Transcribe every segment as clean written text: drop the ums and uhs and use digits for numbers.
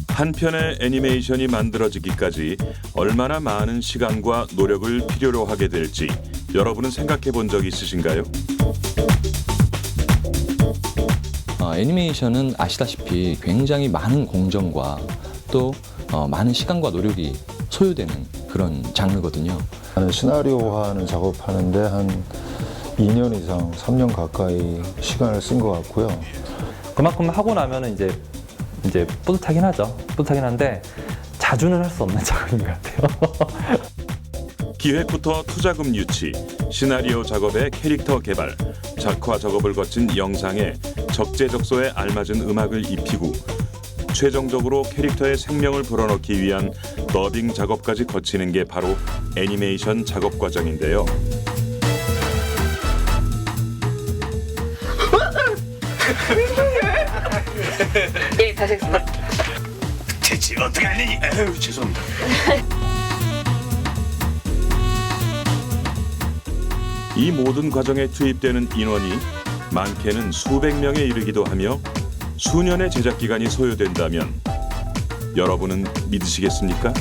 한 편의 애니메이션이 만들어지기까지 얼마나 많은 시간과 노력을 필요로 하게 될지 여러분은 생각해 본 적 있으신가요? 애니메이션은 아시다시피 굉장히 많은 공정과 또 많은 시간과 노력이 소요되는 그런 장르거든요. 나는 시나리오화하는 작업하는데 한 2년 이상, 3년 가까이 시간을 쓴 것 같고요. 그만큼 하고 나면은 이제 뿌듯하긴 하죠. 뿌듯하긴 한데 자주는 할 수 없는 작업인 것 같아요. 기획부터 투자금 유치, 시나리오 작업에 캐릭터 개발, 작화 작업을 거친 영상에 적재적소에 알맞은 음악을 입히고 최종적으로 캐릭터의 생명을 불어넣기 위한 더빙 작업까지 거치는 게 바로 애니메이션 작업 과정인데요. 예, 다시 했습니다. 대체 어떻게 하느니? 아유, 죄송합니다. 이 모든 과정에 투입되는 인원이 많게는 수백 명에 이르기도 하며 수년의 제작 기간이 소요된다면 여러분은 믿으시겠습니까?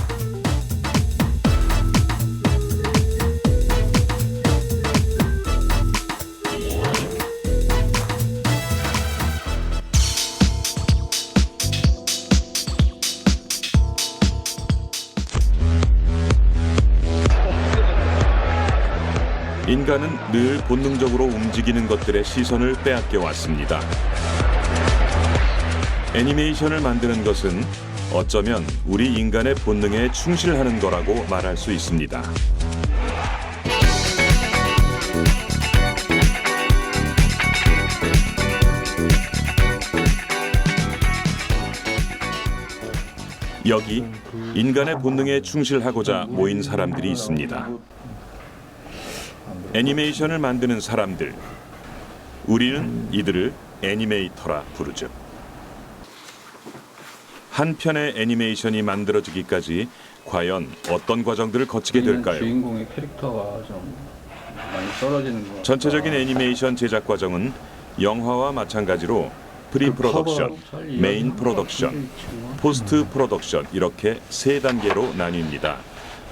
인간은 늘 본능적으로 움직이는 것들의 시선을 빼앗겨 왔습니다. 애니메이션을 만드는 것은 어쩌면 우리 인간의 본능에 충실하는 거라고 말할 수 있습니다. 여기 인간의 본능에 충실하고자 모인 사람들이 있습니다. 애니메이션을 만드는 사람들, 우리는 이들을 애니메이터라 부르죠. 한 편의 애니메이션이 만들어지기까지 과연 어떤 과정들을 거치게 될까요? 주인공의 캐릭터가 좀 많이 떨어지는 것. 전체적인 애니메이션 제작 과정은 영화와 마찬가지로 프리 프로덕션, 메인 프로덕션, 포스트 프로덕션 이렇게 세 단계로 나뉩니다.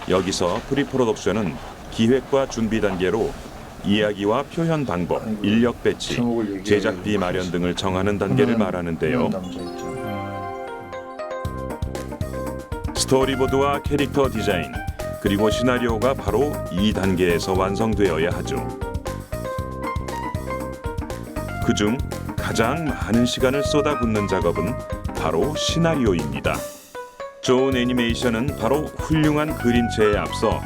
여기서 프리 프로덕션은 기획과 준비 단계로 이야기와 표현 방법, 인력 배치, 제작비 마련 등을 정하는 단계를 말하는데요. 스토리보드와 캐릭터 디자인, 그리고 시나리오가 바로 이 단계에서 완성되어야 하죠. 그중 가장 많은 시간을 쏟아붓는 작업은 바로 시나리오입니다. 좋은 애니메이션은 바로 훌륭한 그림체에 앞서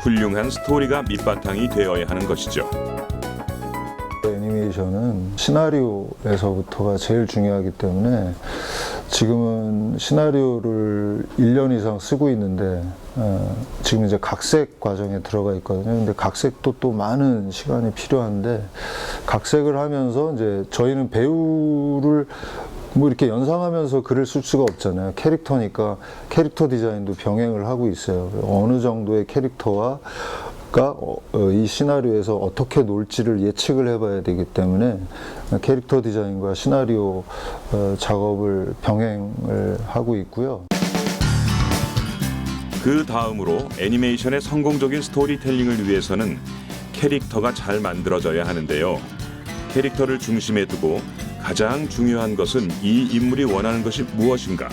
훌륭한 스토리가 밑바탕이 되어야 하는 것이죠. 애니메이션은 시나리오에서부터가 제일 중요하기 때문에 지금은 시나리오를 1년 이상 쓰고 있는데 지금 이제 각색 과정에 들어가 있거든요. 근데 각색도 또 많은 시간이 필요한데 각색을 하면서 이제 저희는 배우를 뭐 이렇게 연상하면서 글을 쓸 수가 없잖아요. 캐릭터니까 캐릭터 디자인도 병행을 하고 있어요. 어느 정도의 캐릭터가 이 시나리오에서 어떻게 놀지를 예측을 해봐야 되기 때문에 캐릭터 디자인과 시나리오 작업을 병행을 하고 있고요. 그 다음으로 애니메이션의 성공적인 스토리텔링을 위해서는 캐릭터가 잘 만들어져야 하는데요. 캐릭터를 중심에 두고 가장 중요한 것은 이 인물이 원하는 것이 무엇인가,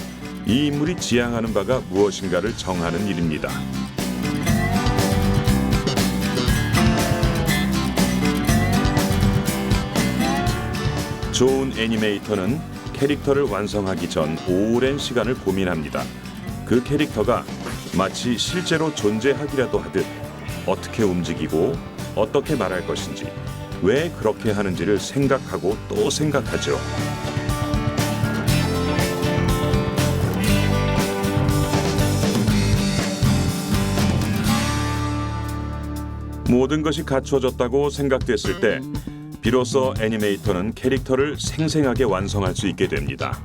이 인물이 지향하는 바가 무엇인가를 정하는 일입니다. 좋은 애니메이터는 캐릭터를 완성하기 전 오랜 시간을 고민합니다. 그 캐릭터가 마치 실제로 존재하기라도 하듯 어떻게 움직이고 어떻게 말할 것인지, 왜 그렇게 하는지를 생각하고 또 생각하죠. 모든 것이 갖춰졌다고 생각됐을 때 비로소 애니메이터는 캐릭터를 생생하게 완성할 수 있게 됩니다.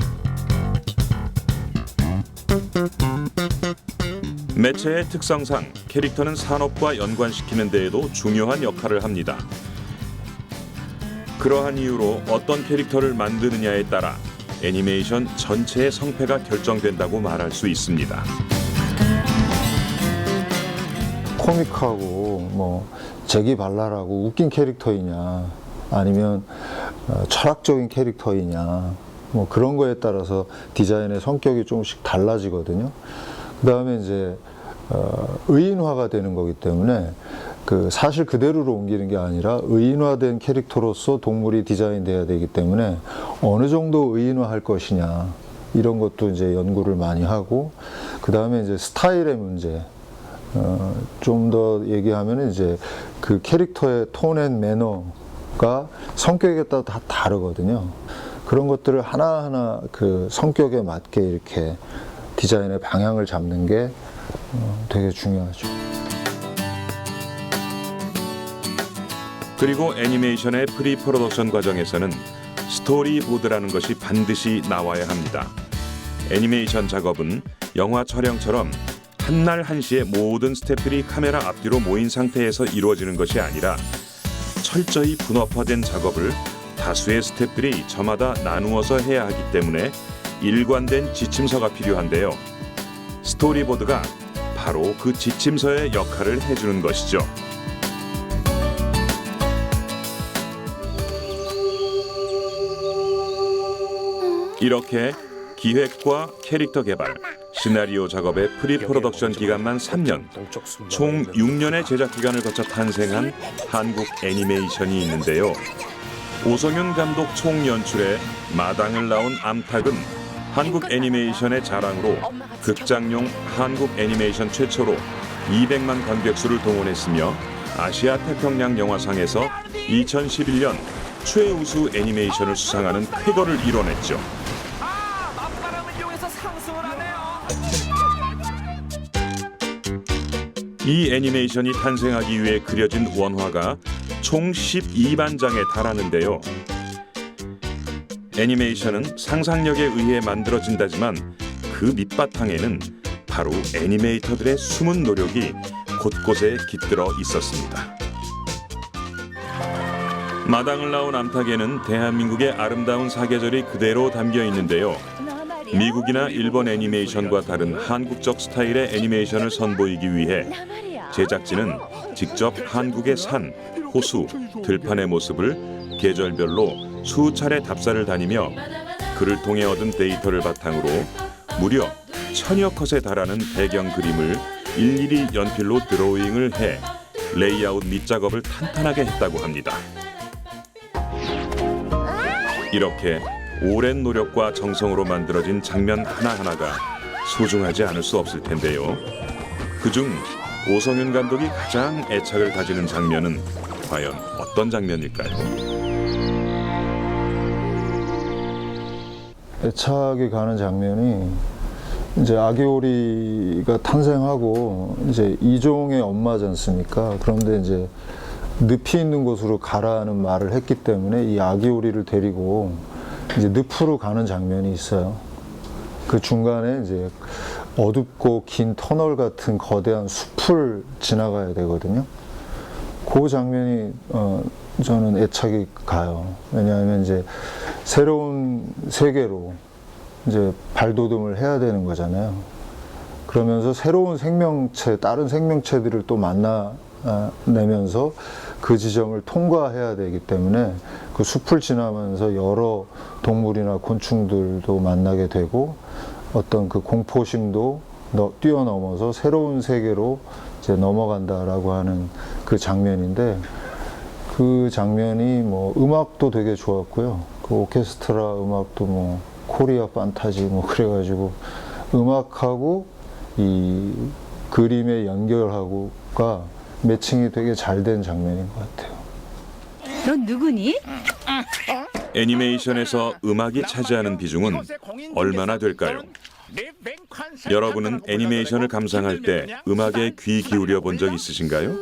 매체의 특성상 캐릭터는 산업과 연관시키는 데에도 중요한 역할을 합니다. 그러한 이유로 어떤 캐릭터를 만드느냐에 따라 애니메이션 전체의 성패가 결정된다고 말할 수 있습니다. 코믹하고 뭐 재기발랄하고 웃긴 캐릭터이냐 아니면 철학적인 캐릭터이냐 뭐 그런 거에 따라서 디자인의 성격이 조금씩 달라지거든요. 그 다음에 이제 의인화가 되는 거기 때문에 그 사실 그대로로 옮기는 게 아니라 의인화된 캐릭터로서 동물이 디자인돼야 되기 때문에 어느 정도 의인화할 것이냐 이런 것도 이제 연구를 많이 하고, 그 다음에 이제 스타일의 문제, 좀 더 얘기하면 이제 그 캐릭터의 톤 앤 매너가 성격에 따라 다 다르거든요. 그런 것들을 하나하나 그 성격에 맞게 이렇게 디자인의 방향을 잡는 게 되게 중요하죠. 그리고 애니메이션의 프리 프로덕션 과정에서는 스토리보드라는 것이 반드시 나와야 합니다. 애니메이션 작업은 영화 촬영처럼 한날 한시에 모든 스태프들이 카메라 앞뒤로 모인 상태에서 이루어지는 것이 아니라 철저히 분업화된 작업을 다수의 스태프들이 저마다 나누어서 해야 하기 때문에 일관된 지침서가 필요한데요. 스토리보드가 바로 그 지침서의 역할을 해주는 것이죠. 이렇게 기획과 캐릭터 개발, 시나리오 작업의 프리 프로덕션 기간만 3년, 총 6년의 제작 기간을 거쳐 탄생한 한국 애니메이션이 있는데요. 오성윤 감독 총연출의 마당을 나온 암탉은 한국 애니메이션의 자랑으로 극장용 한국 애니메이션 최초로 200만 관객수를 동원했으며 아시아 태평양 영화상에서 2011년 최우수 애니메이션을 수상하는 쾌거를 이뤄냈죠. 이 애니메이션이 탄생하기 위해 그려진 원화가 총 12만 장에 달하는데요. 애니메이션은 상상력에 의해 만들어진다지만 그 밑바탕에는 바로 애니메이터들의 숨은 노력이 곳곳에 깃들어 있었습니다. 마당을 나온 암탉에는 대한민국의 아름다운 사계절이 그대로 담겨 있는데요. 미국이나 일본 애니메이션과 다른 한국적 스타일의 애니메이션을 선보이기 위해 제작진은 직접 한국의 산, 호수, 들판의 모습을 계절별로 수차례 답사를 다니며 그를 통해 얻은 데이터를 바탕으로 무려 1000여 컷에 달하는 배경 그림을 일일이 연필로 드로잉을 해 레이아웃 밑작업을 탄탄하게 했다고 합니다. 이렇게 오랜 노력과 정성으로 만들어진 장면 하나하나가 소중하지 않을 수 없을 텐데요. 그중 오성윤 감독이 가장 애착을 가지는 장면은 과연 어떤 장면일까요? 애착이 가는 장면이 이제 아기오리가 탄생하고 이제 이종의 엄마지 않습니까? 그런데 이제 늪이 있는 곳으로 가라는 말을 했기 때문에 이 아기오리를 데리고 이제 늪으로 가는 장면이 있어요. 그 중간에 이제 어둡고 긴 터널 같은 거대한 숲을 지나가야 되거든요. 그 장면이 저는 애착이 가요. 왜냐하면 이제 새로운 세계로 이제 발돋움을 해야 되는 거잖아요. 그러면서 새로운 생명체, 다른 생명체들을 또 만나내면서 그 지점을 통과해야 되기 때문에 그 숲을 지나면서 여러 동물이나 곤충들도 만나게 되고 어떤 그 공포심도 뛰어넘어서 새로운 세계로 이제 넘어간다라고 하는 그 장면인데, 그 장면이 뭐 음악도 되게 좋았고요. 그 오케스트라 음악도 뭐 코리아 판타지 뭐 그래가지고 음악하고 이 그림의 연결하고가 매칭이 되게 잘 된 장면인 것 같아요. 넌 누구니? 애니메이션에서 음악이 차지하는 비중은 얼마나 될까요? 여러분은 애니메이션을 감상할 때 음악에 귀 기울여 본 적 있으신가요?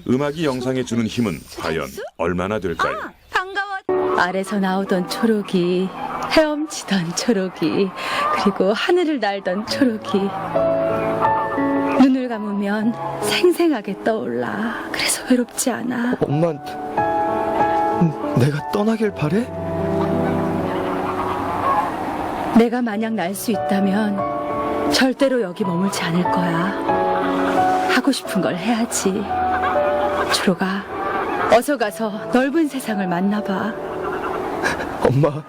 음악이 영상에 주는 힘은 과연 얼마나 될까요? 반가워. 아래서 나오던 초록이, 헤엄치던 초록이, 그리고 하늘을 날던 초록이. 눈을 감으면 생생하게 떠올라. 그래서 외롭지 않아. 엄마한테 내가 떠나길 바래? 내가 만약 날 수 있다면 절대로 여기 머물지 않을 거야. 하고 싶은 걸 해야지. 초록아, 어서 가서 넓은 세상을 만나봐. 엄마.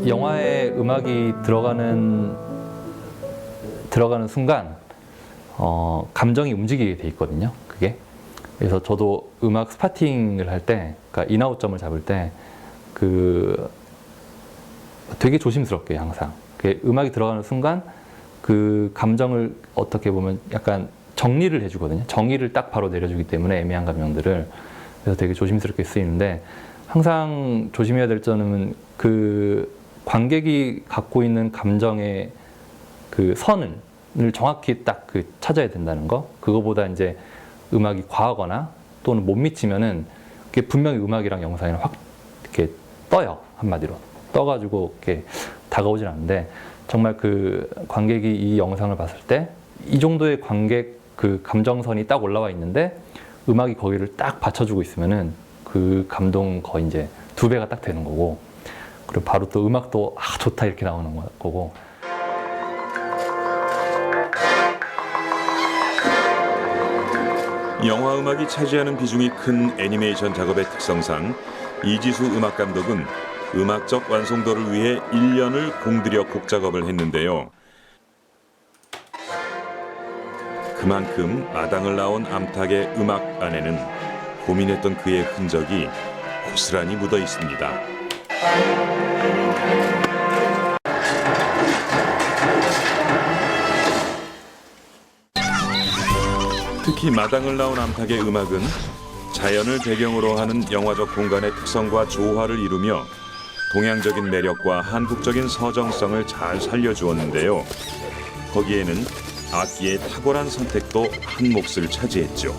영화에 음악이 들어가는 순간 감정이 움직이게 돼 있거든요. 그게. 그래서 저도 음악 스파팅을 할 때, 그러니까 인아웃점을 잡을 때 되게 조심스럽게 항상 음악이 들어가는 순간 그 감정을 어떻게 보면 약간 정리를 해주거든요. 정의를 딱 바로 내려주기 때문에 애매한 감정들을. 그래서 되게 조심스럽게 쓰이는데 항상 조심해야 될 점은 그 관객이 갖고 있는 감정의 그 선을 정확히 딱 찾아야 된다는 거. 그거보다 이제 음악이 과하거나 또는 못 미치면은 그게 분명히 음악이랑 영상이랑 확 이렇게 떠요. 한마디로 떠가지고 이렇게 다가오진 않는데, 정말 그 관객이 이 영상을 봤을 때 이 정도의 관객 그 감정선이 딱 올라와 있는데 음악이 거기를 딱 받쳐주고 있으면은 그 감동 거의 이제 2배가 딱 되는 거고, 그리고 바로 또 음악도 좋다 이렇게 나오는 거고. 영화 음악이 차지하는 비중이 큰 애니메이션 작업의 특성상 이지수 음악 감독은 음악적 완성도를 위해 1년을 공들여 곡 작업을 했는데요. 그만큼 마당을 나온 암탉의 음악 안에는 고민했던 그의 흔적이 고스란히 묻어 있습니다. 특히 마당을 나온 암탉의 음악은 자연을 배경으로 하는 영화적 공간의 특성과 조화를 이루며 동양적인 매력과 한국적인 서정성을 잘 살려주었는데요. 거기에는 악기의 탁월한 선택도 한 몫을 차지했죠.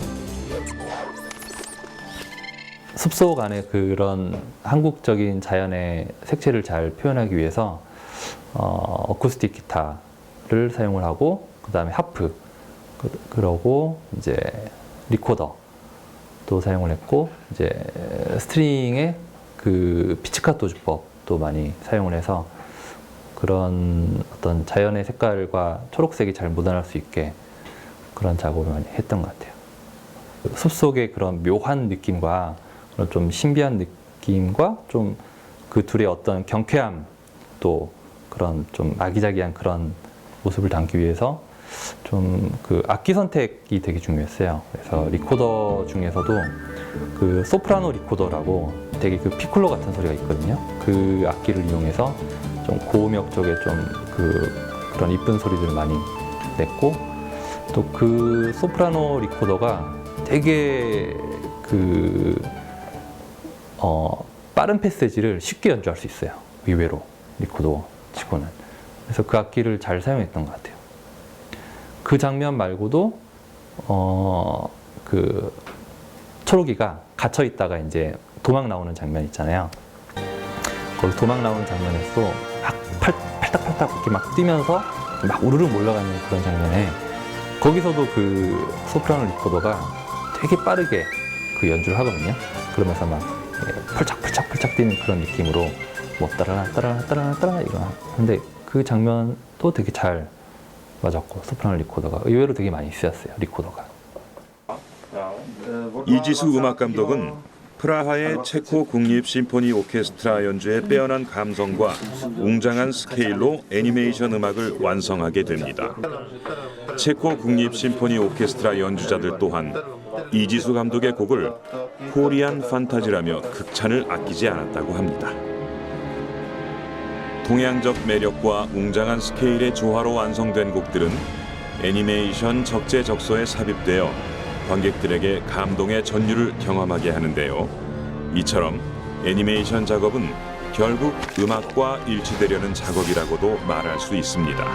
숲속 안에 그런 한국적인 자연의 색채를 잘 표현하기 위해서 어쿠스틱 기타를 사용을 하고, 그 다음에 하프, 그러고 이제 리코더도 사용을 했고, 이제 스트링의 그 피치카토 주법도 많이 사용을 해서 그런 어떤 자연의 색깔과 초록색이 잘 묻어날 수 있게 그런 작업을 많이 했던 것 같아요. 숲속의 그런 묘한 느낌과 그런 좀 신비한 느낌과 좀 그 둘의 어떤 경쾌함, 또 그런 좀 아기자기한 그런 모습을 담기 위해서 좀 그 악기 선택이 되게 중요했어요. 그래서 리코더 중에서도 그 소프라노 리코더라고 되게 그 피콜로 같은 소리가 있거든요. 그 악기를 이용해서 좀 고음역 쪽에 좀 그런 이쁜 소리들을 많이 냈고, 또 그 소프라노 리코더가 되게 빠른 패세지를 쉽게 연주할 수 있어요. 의외로 리코더 치고는. 그래서 그 악기를 잘 사용했던 것 같아요. 그 장면 말고도 그 초록이가 갇혀 있다가 이제 도망 나오는 장면 있잖아요. 거기 도망 나오는 장면에서 막 팔딱팔딱 이렇게 막 뛰면서 막 우르르 몰려가는 그런 장면에, 거기서도 그 소프라노 리코더가 되게 빠르게 그 연주를 하거든요. 그러면서 막 펄짝펄짝펄짝 뛰는 그런 느낌으로 뭐 따라라 따라라 따라라 따라 이런. 근데 그 장면도 되게 잘 맞았고 소프라노 리코더가 의외로 되게 많이 쓰였어요. 리코더가. 이지수 음악 감독은 프라하의 체코 국립 심포니 오케스트라 연주의 빼어난 감성과 웅장한 스케일로 애니메이션 음악을 완성하게 됩니다. 체코 국립 심포니 오케스트라 연주자들 또한 이지수 감독의 곡을 코리안 판타지라며 극찬을 아끼지 않았다고 합니다. 동양적 매력과 웅장한 스케일의 조화로 완성된 곡들은 애니메이션 적재적소에 삽입되어 관객들에게 감동의 전율을 경험하게 하는데요. 이처럼 애니메이션 작업은 결국 음악과 일치되려는 작업이라고도 말할 수 있습니다.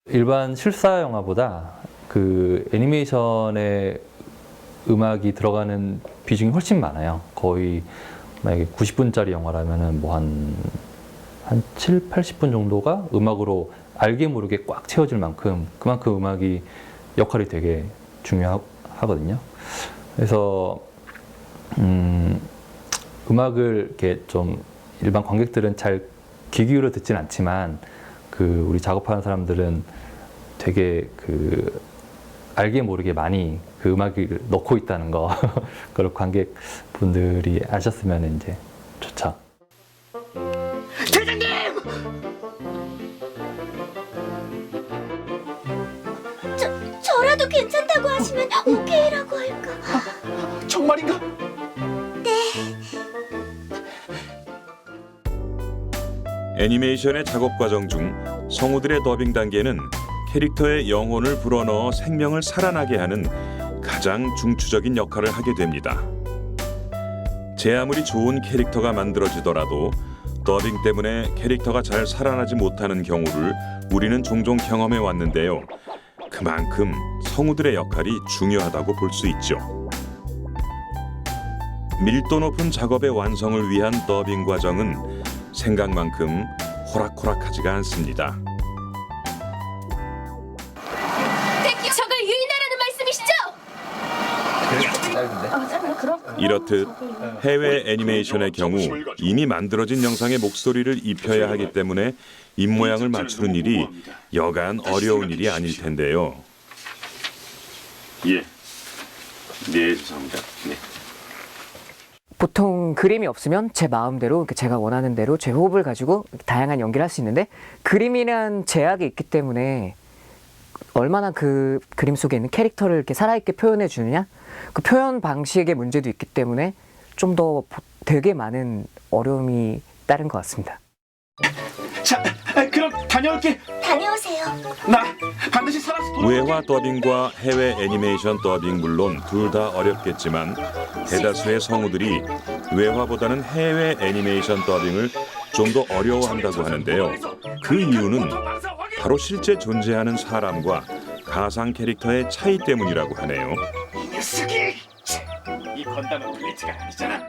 일반 실사 영화보다 그 애니메이션의 음악이 들어가는 비중이 훨씬 많아요. 거의 만약에 90분짜리 영화라면은 뭐 한 7, 80분 정도가 음악으로 알게 모르게 꽉 채워질 만큼 그만큼 음악이 역할이 되게 중요하거든요. 그래서 음악을 이렇게 좀 일반 관객들은 잘 귀 기울여 듣진 않지만 그 우리 작업하는 사람들은 되게 그 알게 모르게 많이 그 음악을 넣고 있다는 거 그걸 관객분들이 아셨으면 이제 좋죠. 대장님! 저라도 괜찮다고 하시면 오케이라고 할까? 정말인가? 애니메이션의 작업 과정 중 성우들의 더빙 단계는 캐릭터의 영혼을 불어넣어 생명을 살아나게 하는 가장 중추적인 역할을 하게 됩니다. 제 아무리 좋은 캐릭터가 만들어지더라도 더빙 때문에 캐릭터가 잘 살아나지 못하는 경우를 우리는 종종 경험해 왔는데요. 그만큼 성우들의 역할이 중요하다고 볼 수 있죠. 밀도 높은 작업의 완성을 위한 더빙 과정은 생각만큼 호락호락하지가 않습니다. 적을 유인하라는 말씀이시죠? 이렇듯 해외 애니메이션의 경우 이미 만들어진 영상에 목소리를 입혀야 하기 때문에 입모양을 맞추는 일이 여간 어려운 일이 아닐 텐데요. 예. 네, 죄송합니다. 네. 보통 그림이 없으면 제 마음대로 제가 원하는 대로 제 호흡을 가지고 다양한 연기를 할 수 있는데 그림이란 제약이 있기 때문에 얼마나 그 그림 속에 있는 캐릭터를 이렇게 살아있게 표현해 주느냐 그 표현 방식의 문제도 있기 때문에 좀 더 되게 많은 어려움이 따른 것 같습니다. 자, 그럼 다녀올게. 다녀오세요. 나 반드시 살아서 돌아올게. 외화 더빙과 해외 애니메이션 더빙 물론 둘 다 어렵겠지만 대다수의 성우들이 외화보다는 해외 애니메이션 더빙을 좀 더 어려워한다고 하는데요. 그 이유는 바로 실제 존재하는 사람과 가상 캐릭터의 차이 때문이라고 하네요. 이 녀석이! 이 건담은 블리츠가 아니잖아.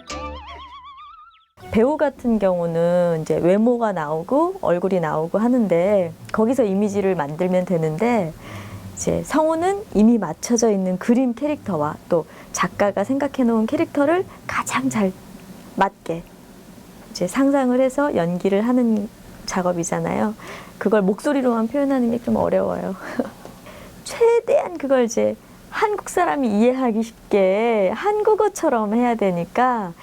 배우 같은 경우는 이제 외모가 나오고 얼굴이 나오고 하는데 거기서 이미지를 만들면 되는데 이제 성우는 이미 맞춰져 있는 그림 캐릭터와 또 작가가 생각해 놓은 캐릭터를 가장 잘 맞게 이제 상상을 해서 연기를 하는 작업이잖아요. 그걸 목소리로만 표현하는 게 좀 어려워요. 최대한 그걸 이제 한국 사람이 이해하기 쉽게 한국어처럼 해야 되니까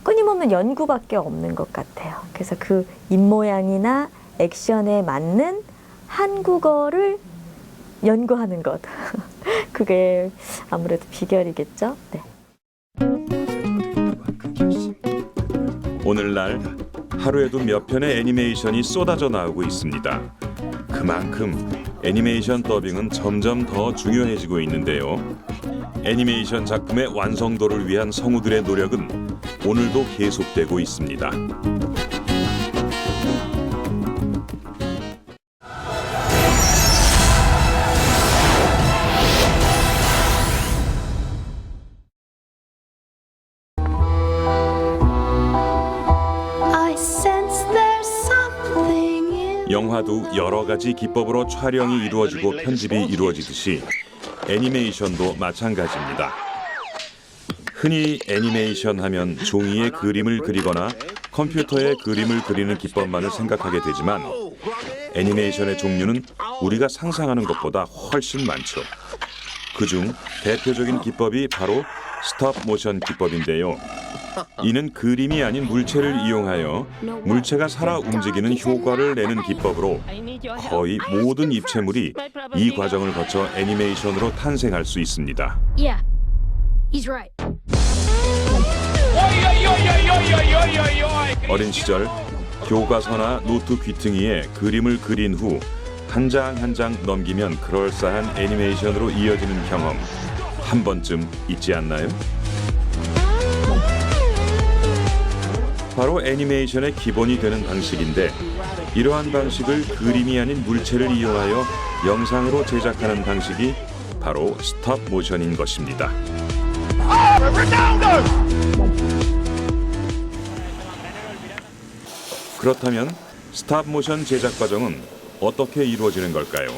끊임없는 연구밖에 없는 것 같아요. 그래서 그 입모양이나 액션에 맞는 한국어를 연구하는 것. 그게 아무래도 비결이겠죠. 네. 오늘날 하루에도 몇 편의 애니메이션이 쏟아져 나오고 있습니다. 그만큼 애니메이션 더빙은 점점 더 중요해지고 있는데요. 애니메이션 작품의 완성도를 위한 성우들의 노력은 오늘도 계속되고 있습니다. 영화도 여러 가지 기법으로 촬영이 이루어지고 편집이 이루어지듯이 애니메이션도 마찬가지입니다. 흔히 애니메이션 하면 종이에 그림을 그리거나 컴퓨터에 그림을 그리는 기법만을 생각하게 되지만 애니메이션의 종류는 우리가 상상하는 것보다 훨씬 많죠. 그중 대표적인 기법이 바로 스톱 모션 기법인데요. 이는 그림이 아닌 물체를 이용하여 물체가 살아 움직이는 효과를 내는 기법으로 거의 모든 입체물이 이 과정을 거쳐 애니메이션으로 탄생할 수 있습니다. Yeah, he's right. 어린 시절 교과서나 노트 귀퉁이에 그림을 그린 후 한 장 한 장 넘기면 그럴싸한 애니메이션으로 이어지는 경험 한 번쯤 있지 않나요? 바로 애니메이션의 기본이 되는 방식인데 이러한 방식을 그림이 아닌 물체를 이용하여 영상으로 제작하는 방식이 바로 스톱 모션인 것입니다. 그렇다면 스톱 모션 제작 과정은 어떻게 이루어지는 걸까요?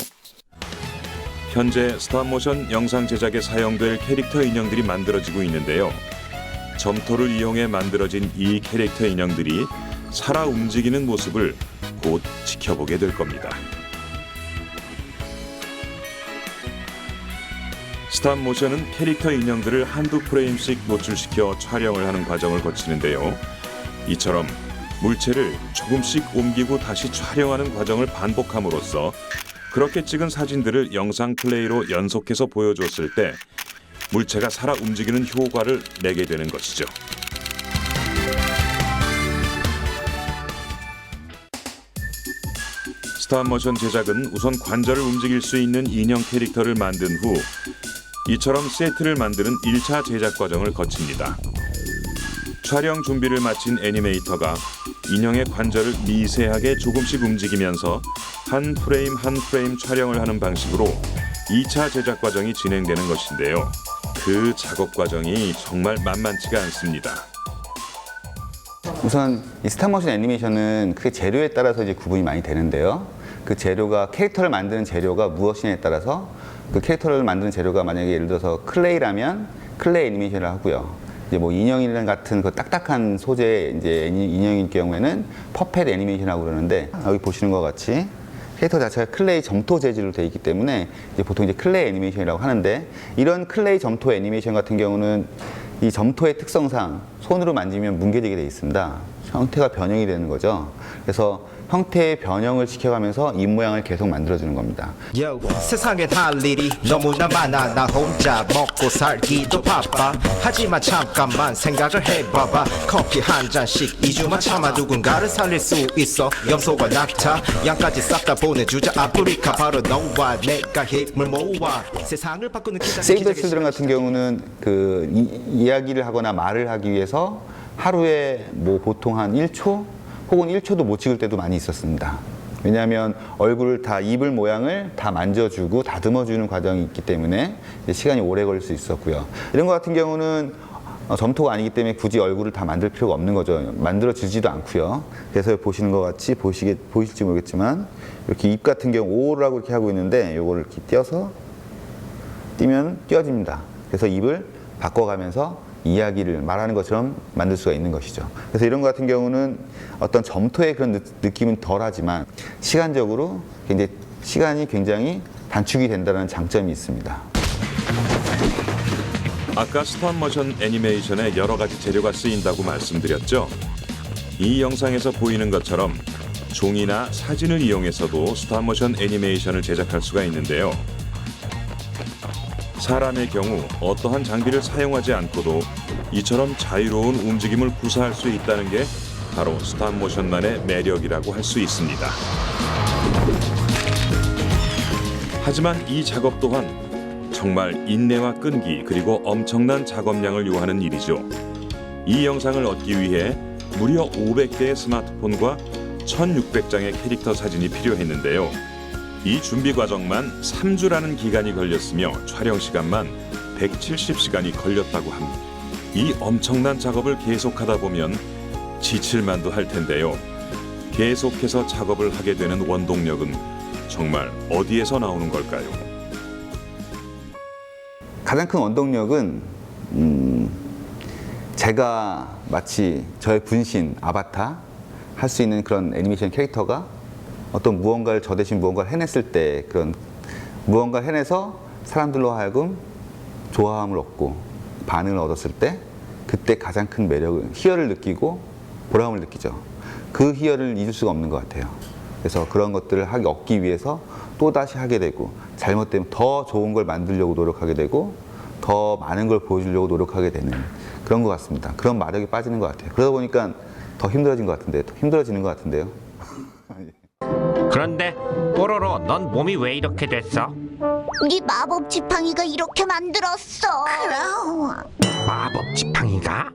현재 스톱 모션 영상 제작에 사용될 캐릭터 인형들이 만들어지고 있는데요. 점토를 이용해 만들어진 이 캐릭터 인형들이 살아 움직이는 모습을 곧 지켜보게 될 겁니다. 스톱 모션은 캐릭터 인형들을 한두 프레임씩 노출시켜 촬영을 하는 과정을 거치는데요. 이처럼 물체를 조금씩 옮기고 다시 촬영하는 과정을 반복함으로써 그렇게 찍은 사진들을 영상 플레이로 연속해서 보여줬을 때 물체가 살아 움직이는 효과를 내게 되는 것이죠. 스톱 모션 제작은 우선 관절을 움직일 수 있는 인형 캐릭터를 만든 후 이처럼 세트를 만드는 1차 제작 과정을 거칩니다. 촬영 준비를 마친 애니메이터가 인형의 관절을 미세하게 조금씩 움직이면서 한 프레임 한 프레임 촬영을 하는 방식으로 2차 제작 과정이 진행되는 것인데요. 그 작업 과정이 정말 만만치가 않습니다. 우선 이 스톱 모션 애니메이션은 크게 재료에 따라서 이제 구분이 많이 되는데요. 그 재료가 캐릭터를 만드는 재료가 무엇이냐에 따라서 그 캐릭터를 만드는 재료가 만약에 예를 들어서 클레이라면 클레이 애니메이션을 하고요. 이제 뭐 인형이랑 같은 그 딱딱한 소재의 이제 인형일 경우에는 퍼펫 애니메이션이라고 그러는데 여기 보시는 것 같이 캐릭터 자체가 클레이 점토 재질로 되어 있기 때문에 이제 보통 이제 클레이 애니메이션이라고 하는데 이런 클레이 점토 애니메이션 같은 경우는 이 점토의 특성상 손으로 만지면 뭉개지게 되어 있습니다. 형태가 변형이 되는 거죠. 그래서 형태의 변형을 시켜가면서 입 모양을 계속 만들어주는 겁니다. 세상에 할 일이 너무나 많아 나 혼자 먹고 살기도 바빠 하지만 잠깐만 생각을 해봐봐 커피 한 잔씩 2주만 참아 누군가를 살릴 수 있어 염소와 낙타 양까지 싹 다 보내주자 아프리카 바로 너와 내가 힘을 모아 세상을 바꾸는 세이브 더 칠드런 같은 경우는 그 이야기를 하거나 말을 하기 위해서 하루에 뭐 보통 한 1초 혹은 1초도 못 찍을 때도 많이 있었습니다. 왜냐하면 얼굴을 다 입을 모양을 다 만져주고 다듬어주는 과정이 있기 때문에 시간이 오래 걸릴 수 있었고요. 이런 것 같은 경우는 점토가 아니기 때문에 굳이 얼굴을 다 만들 필요가 없는 거죠. 만들어지지도 않고요. 그래서 보시는 것 같이 보이실지 모르겠지만 이렇게 입 같은 경우 오라고 이렇게 하고 있는데 이거를 이렇게 띄어서 띄면 띄어집니다. 그래서 입을 바꿔가면서 이야기를 말하는 것처럼 만들 수가 있는 것이죠. 그래서 이런 것 같은 경우는 어떤 점토의 그런 느낌은 덜하지만 시간적으로 시간이 굉장히 단축이 된다는 장점이 있습니다. 아까 스톱 모션 애니메이션에 여러 가지 재료가 쓰인다고 말씀드렸죠. 이 영상에서 보이는 것처럼 종이나 사진을 이용해서도 스탑모션 애니메이션을 제작할 수가 있는데요. 사람의 경우 어떠한 장비를 사용하지 않고도 이처럼 자유로운 움직임을 구사할 수 있다는 게 바로 스탑모션만의 매력이라고 할 수 있습니다. 하지만 이 작업 또한 정말 인내와 끈기 그리고 엄청난 작업량을 요하는 일이죠. 이 영상을 얻기 위해 무려 500대의 스마트폰과 1600장의 캐릭터 사진이 필요했는데요. 이 준비 과정만 3주라는 기간이 걸렸으며 촬영 시간만 170시간이 걸렸다고 합니다. 이 엄청난 작업을 계속하다 보면 지칠만도 할 텐데요. 계속해서 작업을 하게 되는 원동력은 정말 어디에서 나오는 걸까요? 가장 큰 원동력은 제가 마치 저의 분신, 아바타 할 수 있는 그런 애니메이션 캐릭터가 어떤 무언가를 저 대신 무언가를 해냈을 때 그런 무언가를 해내서 사람들로 하여금 좋아함을 얻고 반응을 얻었을 때 그때 가장 큰 매력은 희열을 느끼고 보람을 느끼죠. 그 희열을 잊을 수가 없는 것 같아요. 그래서 그런 것들을 얻기 위해서 또다시 하게 되고 잘못되면 더 좋은 걸 만들려고 노력하게 되고 더 많은 걸 보여주려고 노력하게 되는 그런 것 같습니다. 그런 마력이 빠지는 것 같아요. 그러다 보니까 더 힘들어지는 것 같은데요. 그런데 뽀로로 넌 몸이 왜 이렇게 됐어? 네 마법 지팡이가 이렇게 만들었어. 그럼. 마법 지팡이가?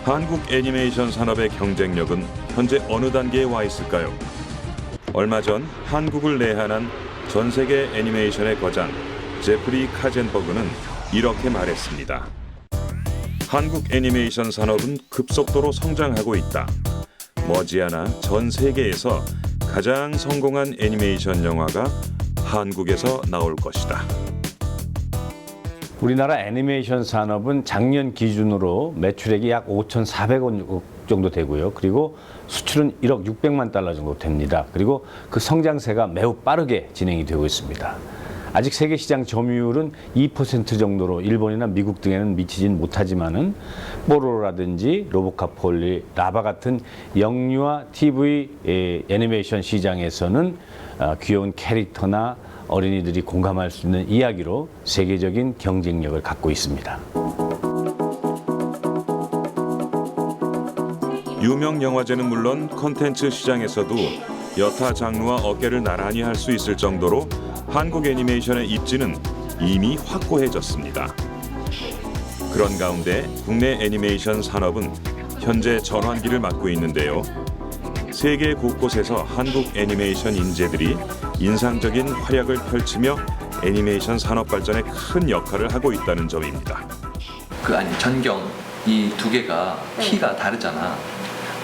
한국 애니메이션 산업의 경쟁력은 현재 어느 단계에 와 있을까요? 얼마 전 한국을 내한한 전 세계 애니메이션의 거장 제프리 카젠버그는 이렇게 말했습니다. 한국 애니메이션 산업은 급속도로 성장하고 있다. 머지않아 전 세계에서 가장 성공한 애니메이션 영화가 한국에서 나올 것이다. 우리나라 애니메이션 산업은 작년 기준으로 매출액이 약 5,400억 정도 되고요. 그리고 수출은 1억 600만 달러 정도 됩니다. 그리고 그 성장세가 매우 빠르게 진행이 되고 있습니다. 아직 세계 시장 점유율은 2% 정도로 일본이나 미국 등에는 미치진 못하지만은 뽀로로라든지 로보카폴리, 라바 같은 영유아 TV 애니메이션 시장에서는 귀여운 캐릭터나 어린이들이 공감할 수 있는 이야기로 세계적인 경쟁력을 갖고 있습니다. 유명 영화제는 물론 콘텐츠 시장에서도 여타 장르와 어깨를 나란히 할 수 있을 정도로 한국 애니메이션의 입지는 이미 확고해졌습니다. 그런 가운데 국내 애니메이션 산업은 현재 전환기를 맞고 있는데요. 세계 곳곳에서 한국 애니메이션 인재들이 인상적인 활약을 펼치며 애니메이션 산업 발전에 큰 역할을 하고 있다는 점입니다. 전경 이 두 개가 키가 다르잖아.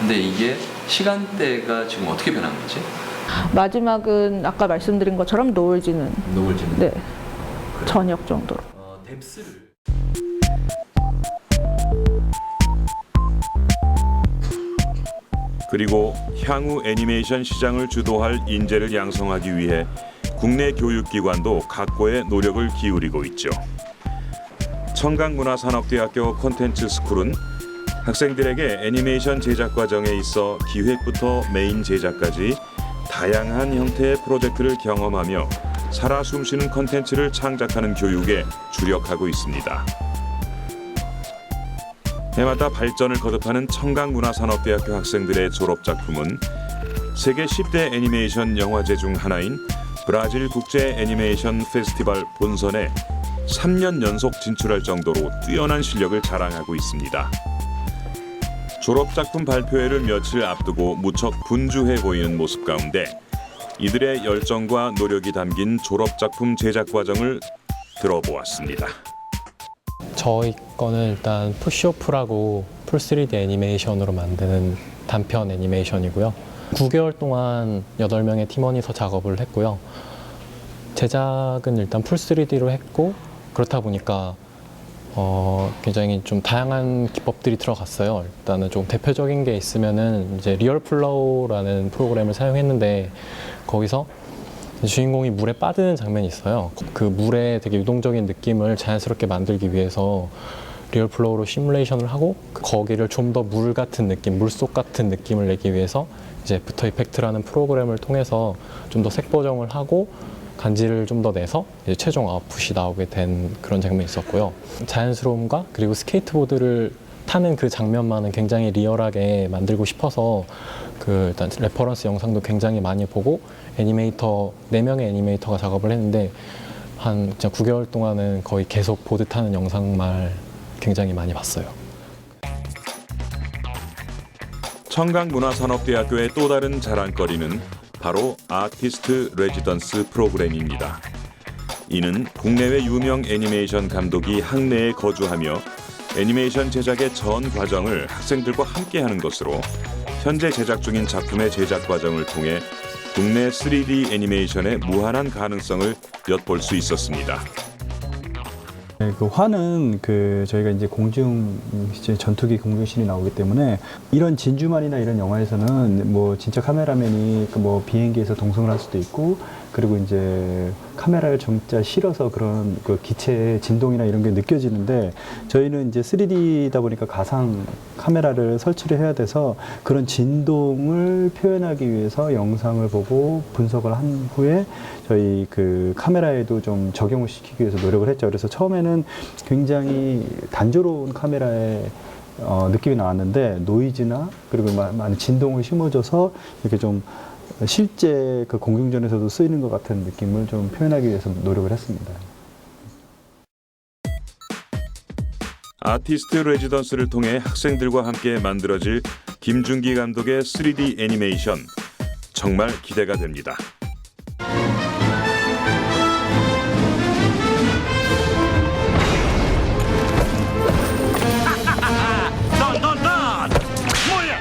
근데 이게 시간대가 지금 어떻게 변한 거지? 마지막은 아까 말씀드린 것처럼 노을지는 네, 그래. 저녁 정도로. 뎁스를 그리고 향후 애니메이션 시장을 주도할 인재를 양성하기 위해 국내 교육기관도 각고의 노력을 기울이고 있죠. 청강문화산업대학교 콘텐츠 스쿨은 학생들에게 애니메이션 제작 과정에 있어 기획부터 메인 제작까지 다양한 형태의 프로젝트를 경험하며 살아 숨쉬는 콘텐츠를 창작하는 교육에 주력하고 있습니다. 해마다 발전을 거듭하는 청강문화산업대학교 학생들의 졸업작품은 세계 10대 애니메이션 영화제 중 하나인 브라질 국제 애니메이션 페스티벌 본선에 3년 연속 진출할 정도로 뛰어난 실력을 자랑하고 있습니다. 졸업작품 발표회를 며칠 앞두고 무척 분주해 보이는 모습 가운데 이들의 열정과 노력이 담긴 졸업작품 제작 과정을 들어보았습니다. 저희 거는 일단 푸시오프라고 풀 3D 애니메이션으로 만드는 단편 애니메이션이고요. 9개월 동안 8명의 팀원이서 작업을 했고요. 제작은 일단 풀 3D로 했고 그렇다 보니까 굉장히 좀 다양한 기법들이 들어갔어요. 일단은 좀 대표적인 게 있으면은 이제 리얼 플로우라는 프로그램을 사용했는데 거기서 주인공이 물에 빠지는 장면이 있어요. 그 물의 되게 유동적인 느낌을 자연스럽게 만들기 위해서 리얼 플로우로 시뮬레이션을 하고 거기를 좀 더 물 같은 느낌, 물속 같은 느낌을 내기 위해서 이제 애프터 이펙트라는 프로그램을 통해서 좀 더 색 보정을 하고 간지를 좀 더 내서 이제 최종 아웃풋이 나오게 된 그런 장면이 있었고요. 자연스러움과 그리고 스케이트보드를 타는 그 장면만은 굉장히 리얼하게 만들고 싶어서 그 일단 레퍼런스 영상도 굉장히 많이 보고 애니메이터 4명의 애니메이터가 작업을 했는데 한 진짜 9개월 동안은 거의 계속 보드 타는 영상만 굉장히 많이 봤어요. 청강문화산업대학교의 또 다른 자랑거리는 바로 아티스트 레지던스 프로그램입니다. 이는 국내외 유명 애니메이션 감독이 학내에 거주하며 애니메이션 제작의 전 과정을 학생들과 함께하는 것으로 현재 제작 중인 작품의 제작 과정을 통해 국내 3D 애니메이션의 무한한 가능성을 엿볼 수 있었습니다. 네, 그 화는 저희가 이제 전투기 공중신이 나오기 때문에 이런 진주만이나 이런 영화에서는 뭐 진짜 카메라맨이 뭐 비행기에서 동성을 할 수도 있고 그리고 이제 카메라를 진짜 실어서 그런 그 기체의 진동이나 이런 게 느껴지는데 저희는 이제 3D다 보니까 가상 카메라를 설치를 해야 돼서 그런 진동을 표현하기 위해서 영상을 보고 분석을 한 후에 저희 그 카메라에도 좀 적용을 시키기 위해서 노력을 했죠. 그래서 처음에는 굉장히 단조로운 카메라의 느낌이 나왔는데 노이즈나 그리고 많은 진동을 심어줘서 이렇게 좀 실제 그 공중전에서도 쓰이는 것 같은 느낌을 좀 표현하기 위해서 노력을 했습니다. 아티스트 레지던스를 통해 학생들과 함께 만들어질 김준기 감독의 3D 애니메이션 정말 기대가 됩니다. 넌 뭐야?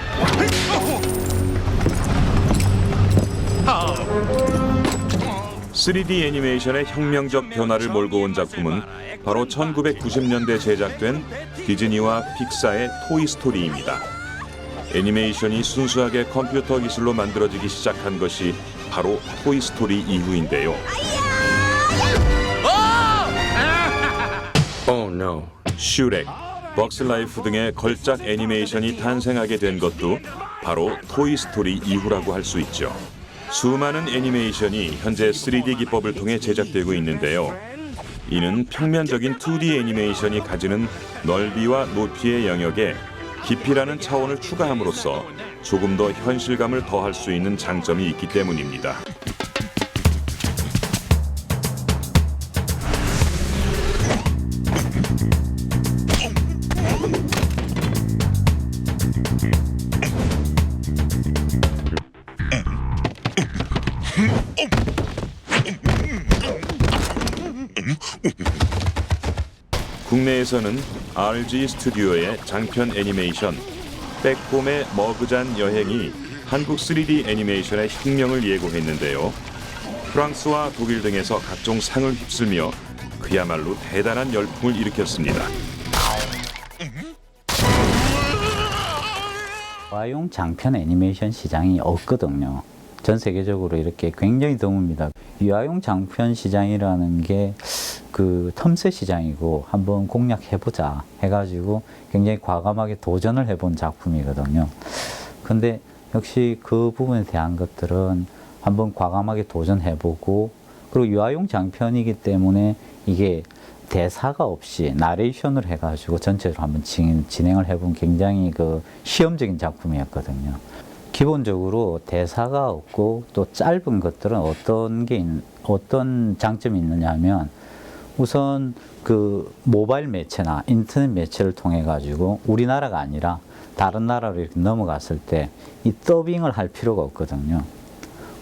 3D 애니메이션의 혁명적 변화를 몰고 온 작품은 바로 1990년대 제작된 디즈니와 픽사의 토이스토리입니다. 애니메이션이 순수하게 컴퓨터 기술로 만들어지기 시작한 것이 바로 토이스토리 이후인데요. Oh no. 슈렉, 벅스라이프 등의 걸작 애니메이션이 탄생하게 된 것도 바로 토이스토리 이후라고 할 수 있죠. 수많은 애니메이션이 현재 3D 기법을 통해 제작되고 있는데요. 이는 평면적인 2D 애니메이션이 가지는 넓이와 높이의 영역에 깊이라는 차원을 추가함으로써 조금 더 현실감을 더할 수 있는 장점이 있기 때문입니다. 국내에서는 RG 스튜디오의 장편 애니메이션 백곰의 머그잔 여행이 한국 3D 애니메이션의 혁명을 예고했는데요. 프랑스와 독일 등에서 각종 상을 휩쓸며 그야말로 대단한 열풍을 일으켰습니다. 유아용 장편 애니메이션 시장이 없거든요. 전 세계적으로 이렇게 굉장히 드뭅니다. 유아용 장편 시장이라는 게 그 틈새 시장이고 한번 공략해보자 해가지고 굉장히 과감하게 도전을 해본 작품이거든요. 근데 역시 그 부분에 대한 것들은 한번 과감하게 도전해보고 그리고 유아용 장편이기 때문에 이게 대사가 없이 나레이션을 해가지고 전체적으로 한번 진행을 해본 굉장히 그 시험적인 작품이었거든요. 기본적으로 대사가 없고 또 짧은 것들은 어떤 장점이 있느냐 하면 우선 그 모바일 매체나 인터넷 매체를 통해 가지고 우리나라가 아니라 다른 나라로 이렇게 넘어갔을 때 이 더빙을 할 필요가 없거든요.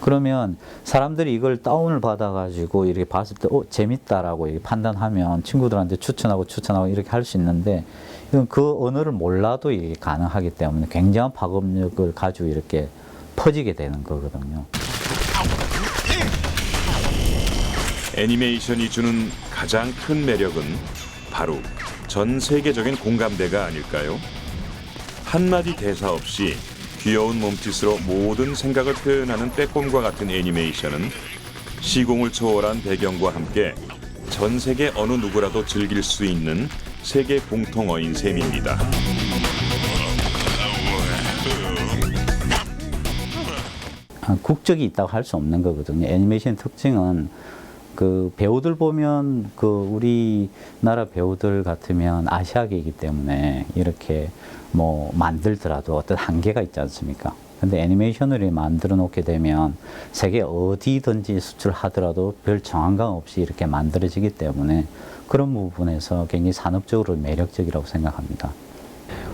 그러면 사람들이 이걸 다운을 받아 가지고 이렇게 봤을 때 재밌다라고 이렇게 판단하면 친구들한테 추천하고 이렇게 할 수 있는데 이건 그 언어를 몰라도 이게 가능하기 때문에 굉장한 파급력을 가지고 이렇게 퍼지게 되는 거거든요. 애니메이션이 주는 가장 큰 매력은 바로 전 세계적인 공감대가 아닐까요? 한마디 대사 없이 귀여운 몸짓으로 모든 생각을 표현하는 빼꼼과 같은 애니메이션은 시공을 초월한 배경과 함께 전 세계 어느 누구라도 즐길 수 있는 세계 공통어인 셈입니다. 국적이 있다고 할 수 없는 거거든요. 애니메이션 특징은 그 배우들 보면 그 우리나라 배우들 같으면 아시아계이기 때문에 이렇게 뭐 만들더라도 어떤 한계가 있지 않습니까? 근데 애니메이션을 만들어 놓게 되면 세계 어디든지 수출하더라도 별 정한감 없이 이렇게 만들어지기 때문에 그런 부분에서 굉장히 산업적으로 매력적이라고 생각합니다.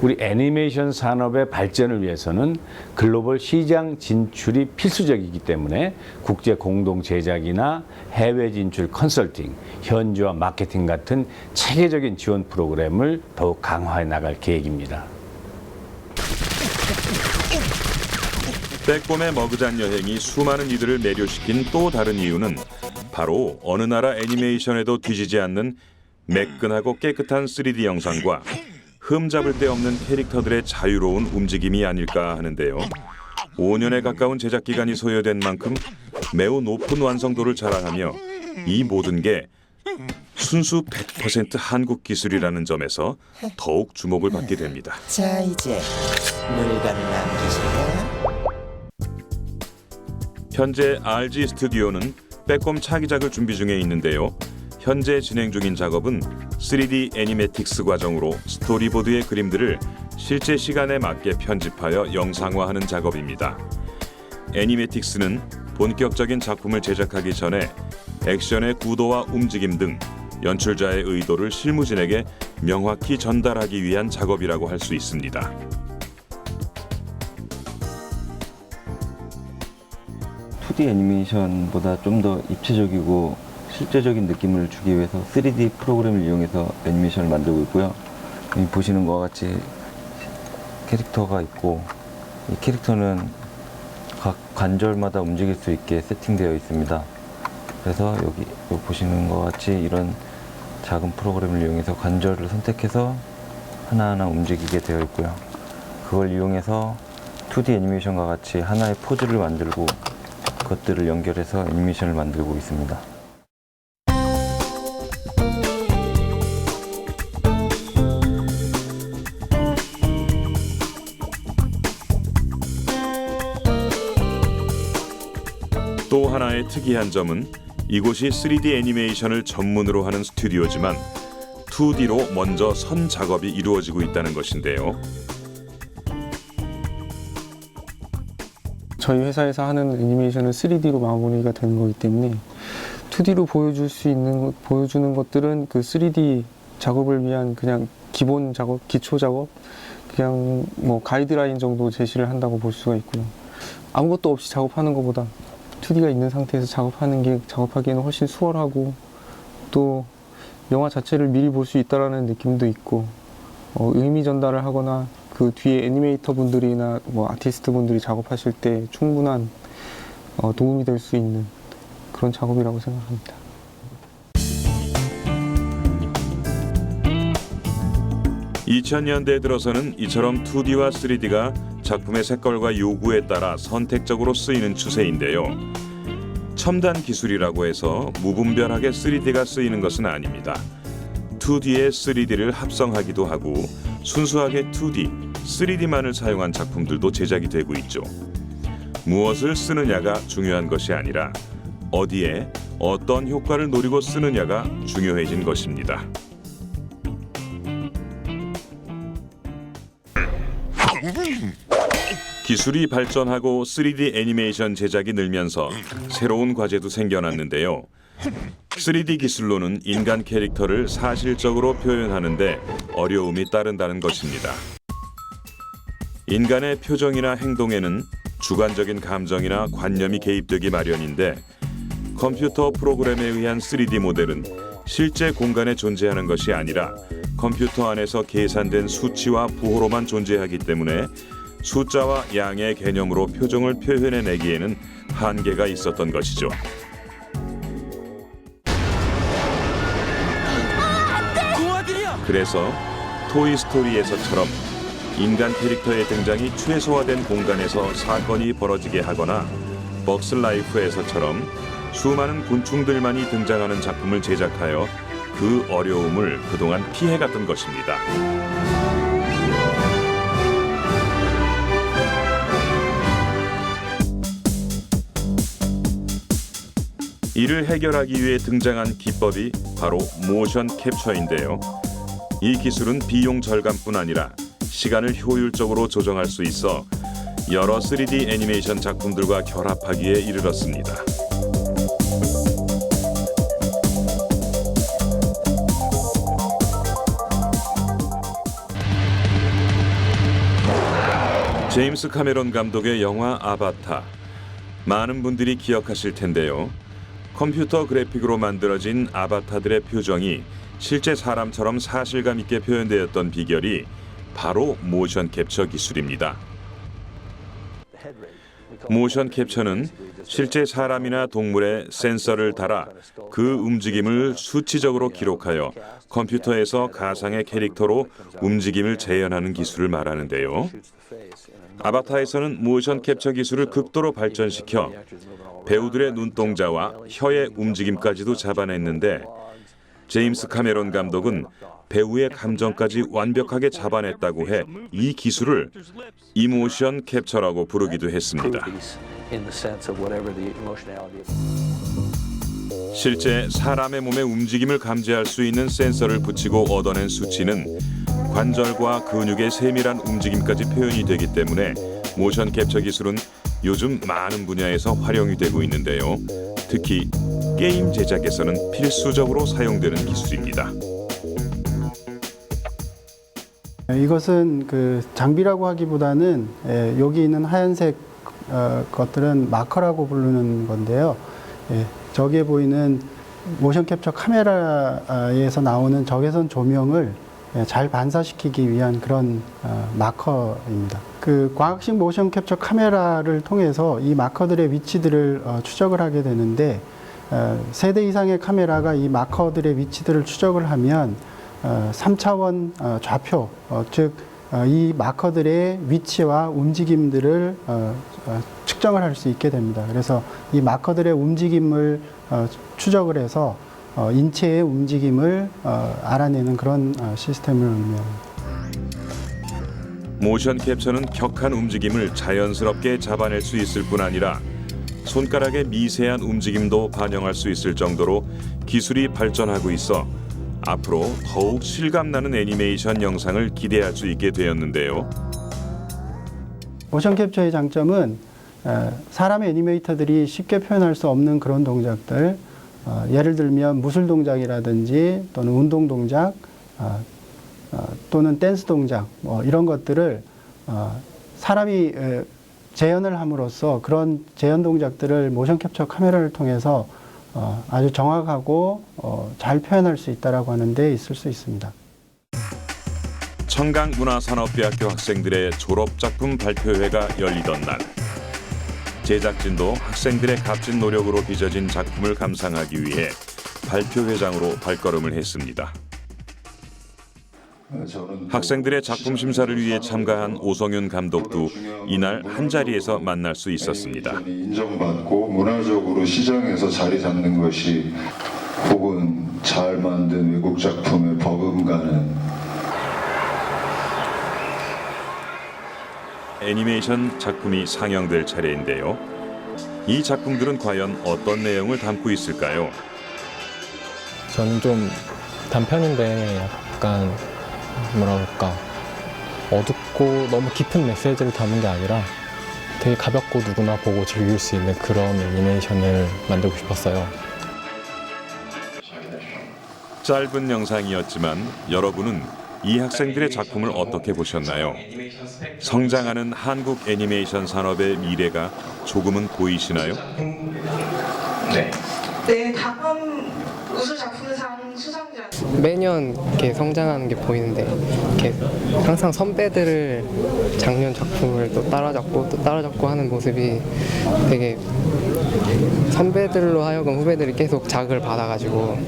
우리 애니메이션 산업의 발전을 위해서는 글로벌 시장 진출이 필수적이기 때문에 국제 공동 제작이나 해외 진출 컨설팅, 현지화 마케팅 같은 체계적인 지원 프로그램을 더욱 강화해 나갈 계획입니다. 빼꼼의 머그잔 여행이 수많은 이들을 매료시킨 또 다른 이유는 바로 어느 나라 애니메이션에도 뒤지지 않는 매끈하고 깨끗한 3D 영상과 흠잡을 데 없는 캐릭터들의 자유로운 움직임이 아닐까 하는데요. 5년에 가까운 제작 기간이 소요된 만큼 매우 높은 완성도를 자랑하며 이 모든 게 순수 100% 한국 기술이라는 점에서 더욱 주목을 받게 됩니다. 자, 이제 물건을 남기실까요? 현재 RG 스튜디오는 빼꼼 차기작을 준비 중에 있는데요. 현재 진행 중인 작업은 3D 애니메틱스 과정으로 스토리보드의 그림들을 실제 시간에 맞게 편집하여 영상화하는 작업입니다. 애니메틱스는 본격적인 작품을 제작하기 전에 액션의 구도와 움직임 등 연출자의 의도를 실무진에게 명확히 전달하기 위한 작업이라고 할 수 있습니다. (2D) 애니메이션보다 좀 더 입체적이고 실제적인 느낌을 주기 위해서 3D 프로그램을 이용해서 애니메이션을 만들고 있고요. 여기 보시는 것과 같이 캐릭터가 있고 이 캐릭터는 각 관절마다 움직일 수 있게 세팅되어 있습니다. 그래서 여기 보시는 것과 같이 이런 작은 프로그램을 이용해서 관절을 선택해서 하나하나 움직이게 되어 있고요. 그걸 이용해서 2D 애니메이션과 같이 하나의 포즈를 만들고 그것들을 연결해서 애니메이션을 만들고 있습니다. 또 하나의 특이한 점은 이곳이 3D 애니메이션을 전문으로 하는 스튜디오지만 2D로 먼저 선 작업이 이루어지고 있다는 것인데요. 저희 회사에서 하는 애니메이션은 3D로 마무리가 되는 거기 때문에 2D로 보여주는 것들은 그 3D 작업을 위한 그냥 기본 작업, 기초 작업, 그냥 뭐 가이드라인 정도 제시를 한다고 볼 수가 있고요. 아무것도 없이 작업하는 것보다 2D가 있는 상태에서 작업하기에는 훨씬 수월하고 또 영화 자체를 미리 볼 수 있다라는 느낌도 있고 의미 전달을 하거나 그 뒤에 애니메이터 분들이나 뭐 아티스트 분들이 작업하실 때 충분한 도움이 될 수 있는 그런 작업이라고 생각합니다. (2000년대) 들어서는 이처럼 2D와 3D가 작품의 색깔과 요구에 따라 선택적으로 쓰이는 추세인데요. 첨단 기술이라고 해서 무분별하게 3D가 쓰이는 것은 아닙니다. 2D에 3D를 합성하기도 하고 순수하게 2D, 3D만을 사용한 작품들도 제작이 되고 있죠. 무엇을 쓰느냐가 중요한 것이 아니라 어디에 어떤 효과를 노리고 쓰느냐가 중요해진 것입니다. 기술이 발전하고 3D 애니메이션 제작이 늘면서 새로운 과제도 생겨났는데요. 3D 기술로는 인간 캐릭터를 사실적으로 표현하는데 어려움이 따른다는 것입니다. 인간의 표정이나 행동에는 주관적인 감정이나 관념이 개입되기 마련인데 컴퓨터 프로그램에 의한 3D 모델은 실제 공간에 존재하는 것이 아니라 컴퓨터 안에서 계산된 수치와 부호로만 존재하기 때문에 숫자와 양의 개념으로 표정을 표현해내기에는 한계가 있었던 것이죠. 그래서 토이스토리에서처럼 인간 캐릭터의 등장이 최소화된 공간에서 사건이 벌어지게 하거나 벅스 라이프에서처럼 수많은 곤충들만이 등장하는 작품을 제작하여 그 어려움을 그동안 피해갔던 것입니다. 이를 해결하기 위해 등장한 기법이 바로 모션 캡처인데요. 이 기술은 비용 절감뿐 아니라 시간을 효율적으로 조정할 수 있어 여러 3D 애니메이션 작품들과 결합하기에 이르렀습니다. 제임스 카메론 감독의 영화 아바타. 많은 분들이 기억하실 텐데요. 컴퓨터 그래픽으로 만들어진 아바타들의 표정이 실제 사람처럼 사실감 있게 표현되었던 비결이 바로 모션 캡처 기술입니다. 모션 캡처는 실제 사람이나 동물의 센서를 달아 그 움직임을 수치적으로 기록하여 컴퓨터에서 가상의 캐릭터로 움직임을 재현하는 기술을 말하는데요. 아바타에서는 모션 캡처 기술을 극도로 발전시켜 배우들의 눈동자와 혀의 움직임까지도 잡아냈는데 제임스 카메론 감독은 배우의 감정까지 완벽하게 잡아냈다고 해 이 기술을 이모션 캡처라고 부르기도 했습니다. 실제 사람의 몸의 움직임을 감지할 수 있는 센서를 붙이고 얻어낸 수치는 관절과 근육의 세밀한 움직임까지 표현이 되기 때문에 모션 캡처 기술은 요즘 많은 분야에서 활용이 되고 있는데요. 특히 게임 제작에서는 필수적으로 사용되는 기술입니다. 이것은 그 장비라고 하기보다는 여기 있는 하얀색 것들은 마커라고 부르는 건데요. 저기에 보이는 모션 캡처 카메라에서 나오는 적외선 조명을 잘 반사시키기 위한 그런 마커입니다. 그 광학식 모션 캡처 카메라를 통해서 이 마커들의 위치들을 추적을 하게 되는데 3대 이상의 카메라가 이 마커들의 위치들을 추적을 하면 3차원 좌표, 즉 이 마커들의 위치와 움직임들을 측정을 할 수 있게 됩니다. 그래서 이 마커들의 움직임을 추적을 해서 인체의 움직임을 알아내는 그런 시스템을 의미합니다. 모션 캡처는 격한 움직임을 자연스럽게 잡아낼 수 있을 뿐 아니라 손가락의 미세한 움직임도 반영할 수 있을 정도로 기술이 발전하고 있어 앞으로 더욱 실감나는 애니메이션 영상을 기대할 수 있게 되었는데요. 모션 캡처의 장점은 사람의 애니메이터들이 쉽게 표현할 수 없는 그런 동작들, 예를 들면 무술 동작이라든지 또는 운동 동작 또는 댄스 동작 이런 것들을 사람이 재현을 함으로써 그런 재현 동작들을 모션 캡처 카메라를 통해서 아주 정확하고 잘 표현할 수 있다라고 하는 데 있을 수 있습니다. 청강문화산업대학교 학생들의 졸업작품 발표회가 열리던 날, 제작진도 학생들의 값진 노력으로 빚어진 작품을 감상하기 위해 발표회장으로 발걸음을 했습니다. 학생들의 작품 심사를 위해 참가한 오성윤 감독도 이날 한자리에서 만날 수 있었습니다. 인정받고 문화적으로 시장에서 자리 잡는 것이 혹은 잘 만든 외국 작품의 버금가는 애니메이션 작품이 상영될 차례인데요. 이 작품들은 과연 어떤 내용을 담고 있을까요? 저는 좀 단편인데 약간 뭐라 그럴까 어둡고 너무 깊은 메시지를 담은 게 아니라 되게 가볍고 누구나 보고 즐길 수 있는 그런 애니메이션을 만들고 싶었어요. 짧은 영상이었지만 여러분은 이 학생들의 작품을 어떻게 보셨나요? 성장하는 한국 애니메이션 산업의 미래가 조금은 보이시나요? 네, 다음 우수작품상 수상자 매년 이렇게 성장하는 게 보이는데 이렇게 항상 선배들을 작년 작품을 또 따라잡고 하는 모습이 되게 선배들로 하여금 후배들이 계속 자극을 받아가지고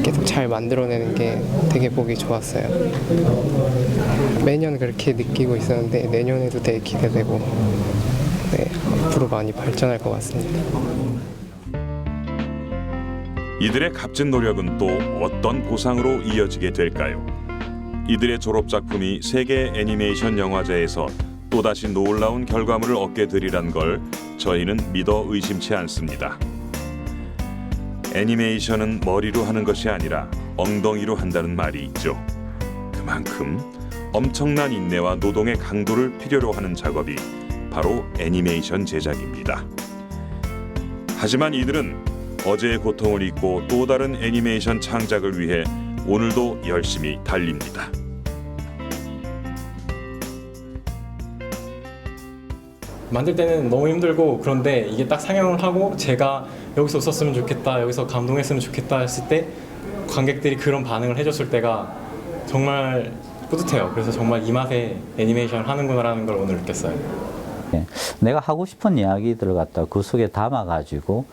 계속 잘 만들어내는 게 되게 보기 좋았어요. 매년 그렇게 느끼고 있었는데 내년에도 되게 기대되고 앞으로 많이 발전할 것 같습니다. 이들의 값진 노력은 또 어떤 보상으로 이어지게 될까요? 이들의 졸업 작품이 세계 애니메이션 영화제에서 또다시 놀라운 결과물을 얻게 되리란 걸 저희는 믿어 의심치 않습니다. 애니메이션은 머리로 하는 것이 아니라 엉덩이로 한다는 말이 있죠. 그만큼 엄청난 인내와 노동의 강도를 필요로 하는 작업이 바로 애니메이션 제작입니다. 하지만 이들은 어제의 고통을 잊고 또 다른 애니메이션 창작을 위해 오늘도 열심히 달립니다. 만들 때는 너무 힘들고 그런데 이게 딱 상영을 하고 제가 여기서 웃었으면 좋겠다, 여기서 감동했으면 좋겠다 했을 때 관객들이 그런 반응을 해줬을 때가 정말 뿌듯해요. 그래서 정말 이 맛에 애니메이션 하는구나라는 걸 오늘 느꼈어요. 내가 하고 싶은 이야기들을 갖다 그 속에 담아가지고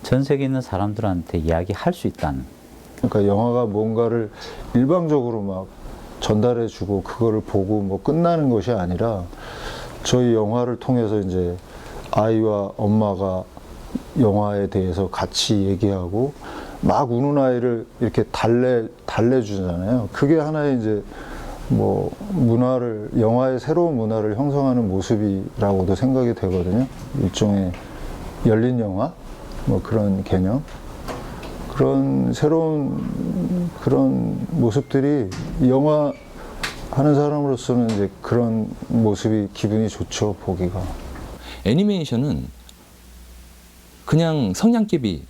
전 세계에 있는 사람들한테 이야기할 수 있다는. 그러니까 영화가 뭔가를 일방적으로 막 전달해주고 그거를 보고 뭐 끝나는 것이 아니라 저희 영화를 통해서 이제 아이와 엄마가 영화에 대해서 같이 얘기하고 막 우는 아이를 이렇게 달래주잖아요. 그게 하나의 이제 뭐 문화를, 영화의 새로운 문화를 형성하는 모습이라고도 생각이 되거든요. 일종의 열린 영화 뭐 그런 개념, 그런 새로운 그런 모습들이 영화 하는 사람으로서는 이제 그런 모습이 기분이 좋죠, 보기가. 애니메이션은 그냥 성냥개비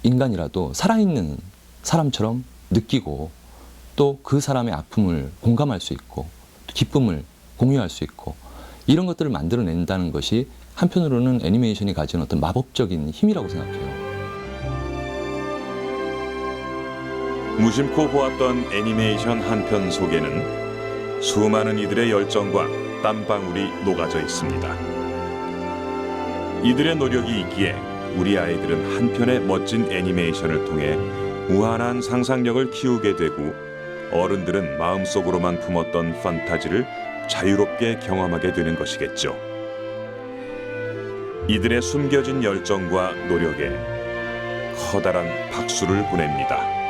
인간이라도 살아있는 사람처럼 느끼고 또 그 사람의 아픔을 공감할 수 있고 기쁨을 공유할 수 있고 이런 것들을 만들어낸다는 것이 한편으로는 애니메이션이 가진 어떤 마법적인 힘이라고 생각해요. 무심코 보았던 애니메이션 한 편 속에는 수많은 이들의 열정과 땀방울이 녹아져 있습니다. 이들의 노력이 있기에 우리 아이들은 한편의 멋진 애니메이션을 통해 무한한 상상력을 키우게 되고 어른들은 마음속으로만 품었던 판타지를 자유롭게 경험하게 되는 것이겠죠. 이들의 숨겨진 열정과 노력에 커다란 박수를 보냅니다.